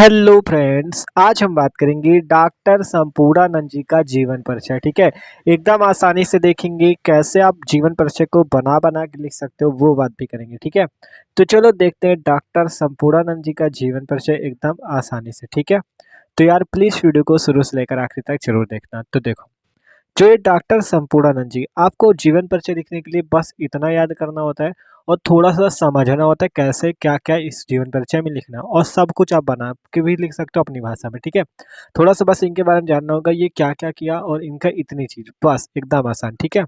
Hello friends, आज हम बात करेंगे डॉक्टर संपूर्णानंद जी का जीवन परिचय। ठीक है, एकदम आसानी से देखेंगे कैसे आप जीवन परिचय को बना बना के लिख सकते हो, वो बात भी करेंगे। ठीक है, तो चलो देखते हैं डॉक्टर संपूर्णानंद जी का जीवन परिचय एकदम आसानी से। ठीक है, तो यार प्लीज वीडियो को शुरू से लेकर आखिरी तक जरूर देखना। तो देखो, जो ये डॉक्टर संपूर्णानंद जी, आपको जीवन परिचय लिखने के लिए बस इतना याद करना होता है और थोड़ा सा समझना होता है कैसे क्या क्या इस जीवन परिचय में लिखना है, और सब कुछ आप बना के भी लिख सकते हो अपनी भाषा में। ठीक है, थोड़ा सा बस इनके बारे में जानना होगा, ये क्या क्या किया और इनका इतनी चीज, बस एकदम आसान। ठीक है,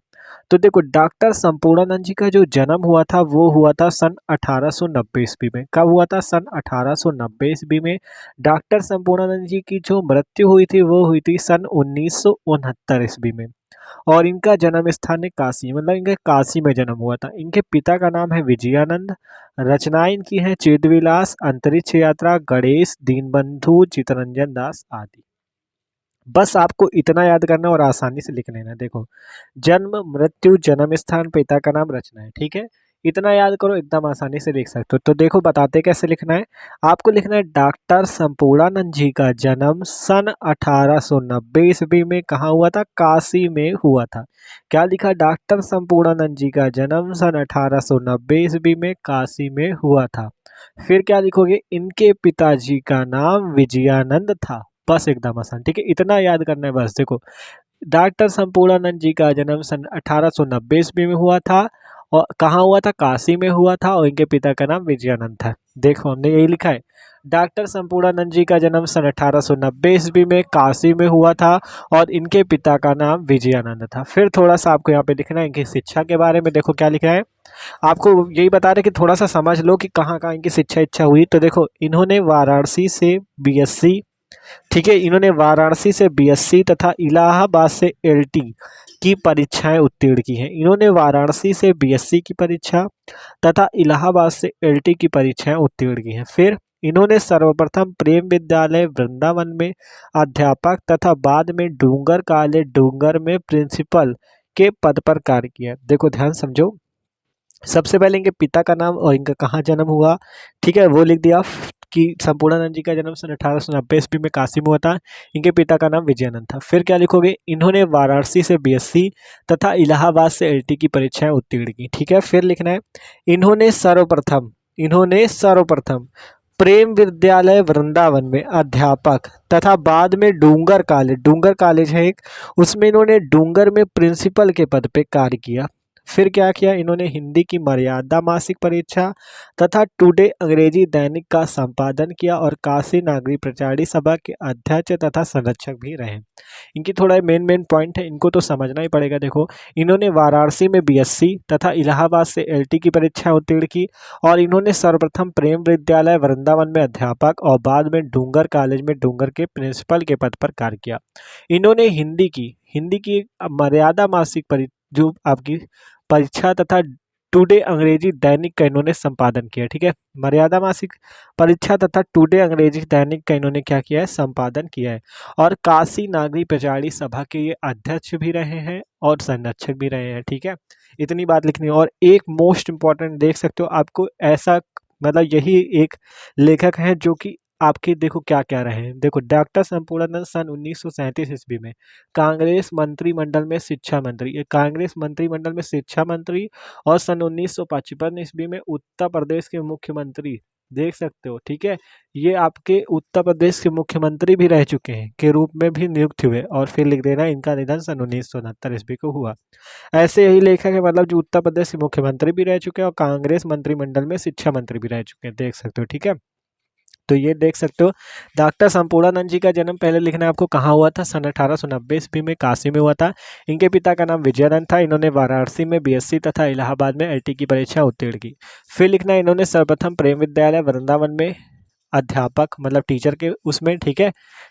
तो देखो डॉक्टर संपूर्णानंद जी का जो जन्म हुआ था वो हुआ था सन 1890 ईस्वी में। कब हुआ था? सन 1890 ईस्वी में। डॉक्टर संपूर्णानंद जी की जो मृत्यु हुई थी वो हुई थी सन 1969 ईस्वी में। और इनका जन्म स्थान है काशी, मतलब इनका काशी में जन्म हुआ था। इनके पिता का नाम है विजयानंद। रचनाएं इनकी हैं चिदविलास, अंतरिक्ष यात्रा, गणेश, दीनबंधु, चितरंजन दास आदि। बस आपको इतना याद करना और आसानी से लिख लेना। देखो, जन्म, मृत्यु, जन्म स्थान, पिता का नाम, रचनाएं। ठीक है, इतना याद करो, एकदम आसानी से लिख सकते हो। तो देखो बताते कैसे लिखना है। आपको लिखना है डॉक्टर संपूर्णानंद जी का जन्म सन 1890 ईस्वी में कहाँ हुआ था? काशी में हुआ था। क्या लिखा? डॉक्टर संपूर्णानंद जी का जन्म सन 1890 ईस्वी में काशी में हुआ था। फिर क्या लिखोगे? इनके पिताजी का नाम विजयानंद था। बस एकदम आसान। ठीक है, इतना याद करना है बस। देखो, डॉक्टर संपूर्णानंद जी का जन्म सन 1890 ईस्वी में हुआ था और कहाँ हुआ था? काशी में हुआ था, और इनके पिता का नाम विजयानंद था। देखो, हमने यही लिखा है, डॉक्टर संपूर्णानंद जी का जन्म सन 1890 ईस्वी में काशी में हुआ था और इनके पिता का नाम विजयानंद था। फिर थोड़ा सा आपको यहाँ पे लिखना है इनकी शिक्षा के बारे में। देखो क्या लिखा है, आपको यही बता रहे कि थोड़ा सा समझ लो कि कहाँ कहाँ इनकी शिक्षा इच्छा हुई। तो देखो, इन्होंने वाराणसी से बीएससी, ठीक है, इन्होंने वाराणसी से बीएससी तथा इलाहाबाद से एलटी की परीक्षाएं उत्तीर्ण की हैं। इन्होंने वाराणसी से बीएससी की परीक्षा तथा इलाहाबाद से एलटी की परीक्षाएं उत्तीर्ण की हैं। फिर इन्होंने सर्वप्रथम प्रेम विद्यालय वृंदावन में अध्यापक तथा बाद में डूंगर कॉलेज डूंगर में प्रिंसिपल के पद पर कार्य किया। देखो ध्यान समझो, सबसे पहले इनके पिता का नाम और इनका कहाँ जन्म हुआ, ठीक है, वो लिख दिया कि संपूर्णानंद जी का जन्म सन 1890 ईस्वी में काशी में हुआ था। इनके पिता का नाम विजयानंद था। फिर क्या लिखोगे? इन्होंने वाराणसी से बीएससी तथा इलाहाबाद से एलटी की परीक्षाएं उत्तीर्ण की। ठीक है, फिर लिखना है, इन्होंने सर्वप्रथम प्रेम विद्यालय वृंदावन में अध्यापक तथा बाद में डूंगर कॉलेज है एक, उसमें इन्होंने डूंगर में प्रिंसिपल के पद पे कार्य किया। फिर क्या किया? इन्होंने हिंदी की मर्यादा मासिक परीक्षा तथा टुडे अंग्रेजी दैनिक का संपादन किया और काशी नागरी प्रचारी सभा के अध्यक्ष तथा संरक्षक भी रहे। इनकी थोड़ा मेन मेन पॉइंट है, इनको तो समझना ही पड़ेगा। देखो, इन्होंने वाराणसी में बीएससी तथा इलाहाबाद से एलटी की परीक्षा उत्तीर्ण की और इन्होंने सर्वप्रथम प्रेम विद्यालय वृंदावन में अध्यापक और बाद में डूंगर कॉलेज में डूंगर के प्रिंसिपल के पद पर कार्य किया। इन्होंने हिंदी की मर्यादा मासिक जो आपकी परीक्षा तथा टुडे अंग्रेजी दैनिक का इन्होंने संपादन किया। ठीक है, मर्यादा मासिक परीक्षा तथा टुडे अंग्रेजी दैनिक का इन्होंने क्या किया है? संपादन किया है। और काशी नागरी प्रचारी सभा के ये अध्यक्ष भी रहे हैं और संरक्षक भी रहे हैं। ठीक है, इतनी बात लिखनी है। और एक मोस्ट इम्पॉर्टेंट देख सकते हो, आपको ऐसा मतलब यही एक लेखक है जो कि आपके देखो क्या क्या रहे हैं। देखो, डॉक्टर संपूर्णानंद सन 1937 ईस्वी में कांग्रेस मंत्रिमंडल में शिक्षा मंत्री, ये कांग्रेस मंत्रिमंडल में शिक्षा मंत्री, और सन 1955 ईस्वी में उत्तर प्रदेश के मुख्यमंत्री, देख सकते हो। ठीक है, ये आपके उत्तर प्रदेश के मुख्यमंत्री भी रह चुके हैं के रूप में भी नियुक्त हुए। और फिर लिख देना इनका निधन सन 1969 ईस्वी को हुआ। ऐसे यही लेखक है, मतलब जो उत्तर प्रदेश के मुख्यमंत्री भी रह चुके हैं और कांग्रेस मंत्रिमंडल में शिक्षा मंत्री भी रह चुके हैं, देख सकते हो। ठीक है, तो ये देख सकते हो, डॉक्टर संपूर्णानंद जी का जन्म पहले लिखना है आपको, कहाँ हुआ था? सन 1890 ईस्वी में काशी में हुआ था। इनके पिता का नाम विजयानंद था। इन्होंने वाराणसी में बीएससी तथा इलाहाबाद में एलटी की परीक्षा उत्तीर्ण की। फिर लिखना है, इन्होंने सर्वप्रथम प्रेम विद्यालय वृंदावन में अध्यापक मतलब टीचर के उसमें, ठीक है,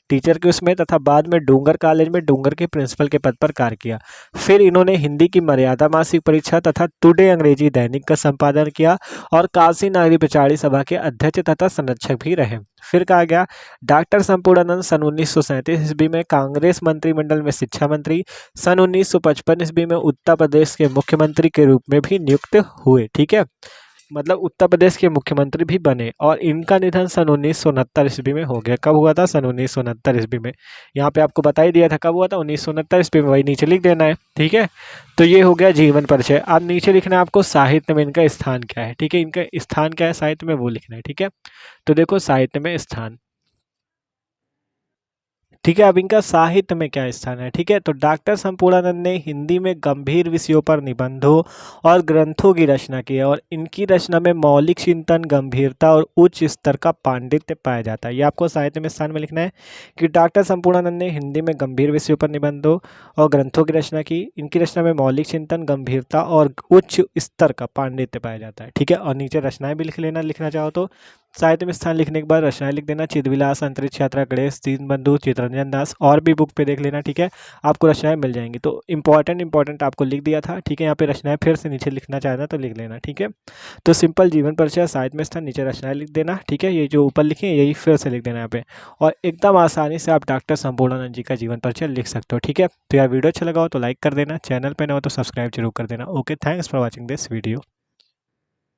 टीचर के उसमें तथा बाद में डूंगर कॉलेज में डूंगर के प्रिंसिपल के पद पर कार्य किया। फिर इन्होंने हिंदी की मर्यादा मासिक परीक्षा तथा टुडे अंग्रेजी दैनिक का संपादन किया और काशी नागरी प्रचारी सभा के अध्यक्ष तथा संरक्षक भी रहे। फिर कहा गया, डॉक्टर संपूर्णानंद सन 1937 ईस्वी में कांग्रेस मंत्रिमंडल में शिक्षा मंत्री, सन 1955 ईस्वी में उत्तर प्रदेश के मुख्यमंत्री के रूप में भी नियुक्त हुए। ठीक है, मतलब उत्तर प्रदेश के मुख्यमंत्री भी बने और इनका निधन सन 1969 ईस्वी में हो गया। कब हुआ था? सन 1969 ईस्वी में। यहाँ पे आपको बता ही दिया था कब हुआ था, 1969 ईस्वी में, वही नीचे लिख देना है। ठीक है, तो ये हो गया जीवन परिचय। अब नीचे लिखना है आपको साहित्य में इनका स्थान क्या है। ठीक है, इनका स्थान क्या है साहित्य में, वो लिखना है। ठीक है, तो देखो साहित्य में स्थान, ठीक है। अब इनका साहित्य में क्या स्थान है? ठीक है, तो डॉक्टर संपूर्णानंद ने हिंदी में गंभीर विषयों पर निबंधों और ग्रंथों की रचना की है और इनकी रचना में मौलिक चिंतन, गंभीरता और उच्च स्तर का पांडित्य पाया जाता है। ये आपको साहित्य में स्थान में लिखना है कि डॉक्टर संपूर्णानंद ने हिंदी में गंभीर विषयों पर निबंधों और ग्रंथों की रचना की, इनकी रचना में मौलिक चिंतन, गंभीरता और उच्च स्तर का पांडित्य पाया जाता है। ठीक है, और नीचे रचनाएं भी लिख लेना, लिखना चाहो तो। साहित्य में स्थान लिखने के बाद रचनाएं लिख देना, चिदविलास, अंतरिक्ष यात्रा, गणेश, दीनबंधु, चित्तरंजन दास, और भी बुक पे देख लेना। ठीक है, आपको रचनाएं मिल जाएंगी। तो इंपॉर्टेंट आपको लिख दिया था। ठीक है, यहाँ पे रचनाएं फिर से नीचे लिखना चाहना तो लिख लेना। ठीक है, तो सिंपल जीवन परिचय, साहित्य में स्थान, नीचे रचनाएं लिख देना। ठीक है, ये जो ऊपर लिखे हैं यही फिर से लिख देना यहाँ पे, और एकदम आसानी से आप डॉक्टर संपूर्णानंद जी का जीवन परिचय लिख सकते हो। ठीक है, तो यार वीडियो अच्छा लगा हो तो लाइक कर देना, चैनल पर न हो तो सब्सक्राइब जरूर कर देना। Okay, thanks for watching this video.